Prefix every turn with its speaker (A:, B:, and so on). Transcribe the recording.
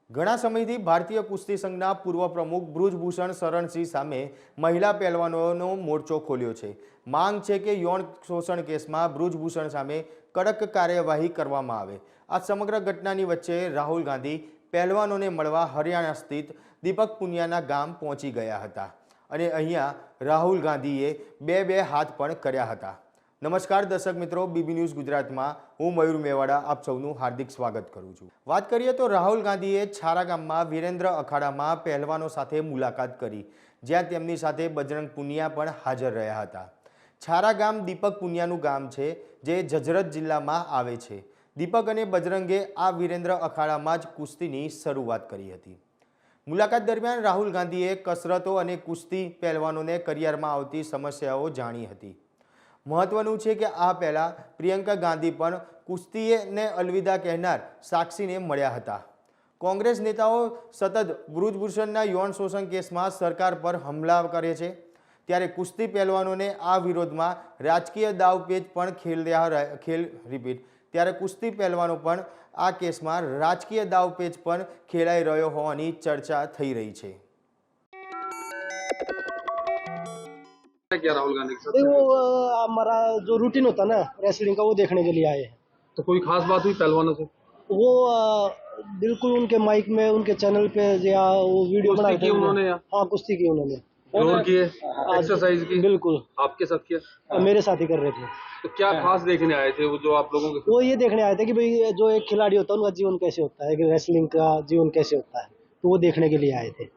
A: ઘણા સમયથી ભારતીય કુસ્તી સંઘના પૂર્વ પ્રમુખ બ્રુજભૂષણ શરણસિંહ સામે મહિલા પહેલવાનોનો મોરચો ખોલ્યો છે। માંગ છે કે યૌન શોષણ કેસમાં બ્રુજભૂષણ સામે કડક કાર્યવાહી કરવામાં આવે। આ સમગ્ર ઘટનાની વચ્ચે રાહુલ ગાંધી પહેલવાનોને મળવા હરિયાણા સ્થિત દીપક પુનિયાના ગામ પહોંચી ગયા હતા અને અહીંયા રાહુલ ગાંધીએ બે હાથ પણ કર્યા હતા। नमस्कार दर्शक मित्रों, बीबी न्यूज गुजरात में हूँ मयूर मेवाड़ा आप सबनु हार्दिक स्वागत करूँ छूँ। बात करिए तो राहुल गांधीए छारा गाम में वीरेन्द्र अखाड़ा में पहलवानों साथे मुलाकात करी, ज्यां तेमनी साथे बजरंग पुनिया पण हाजर रह्या हता। छारा गाम दीपक पुनियानुं गाम छे जे जजरत जिल्ला में आवे छे। दीपक अने बजरंगे आ वीरेन्द्र अखाड़ा में ज कुस्तीनी शरूआत करी हती। मुलाकात दरमियान राहुल गांधीए कसरतों अने कुस्ती पहलवानोने करियर में आवती समस्याओं जाणी हती। महत्वनुं छे के आ पहला प्रियंका गांधी पण कुस्तीए ने अलविदा कहनार साक्षी ने मळ्या हता। कांग्रेस नेताओं सतत ब्रुजभूषणना यौन शोषण केस में सरकार पर हमला करे छे, त्यारे कुस्ती पहलवानोने आ विरोधमां राजकीय दावपेच पण त्यारे कुस्ती पहलवानो पण आ केस में राजकीय दावपेच पण खेलाई रह्यो होवानी चर्चा थई रही छे।
B: क्या राहुल गांधी के साथ?
C: वो हमारा जो रूटीन होता है ना रेसलिंग का, वो देखने के लिए आए हैं।
B: तो कोई खास बात हुई पहलवानों से?
C: वो बिल्कुल उनके माइक में, उनके चैनल पे या वो वीडियो
B: कुश्ती की उन्होंने?
C: हाँ, कुश्ती की उन्होंने,
B: जोर किए, एक्सरसाइज की?
C: बिल्कुल
B: आपके साथ किया?
C: मेरे साथ ही कर रहे थे।
B: तो क्या खास देखने आए थे वो जो आप लोगों के?
C: वो ये देखने आए थे कि भाई जो एक खिलाड़ी होता है उनका जीवन कैसे होता है, रेसलिंग का जीवन कैसे होता है, तो वो देखने के लिए आए थे।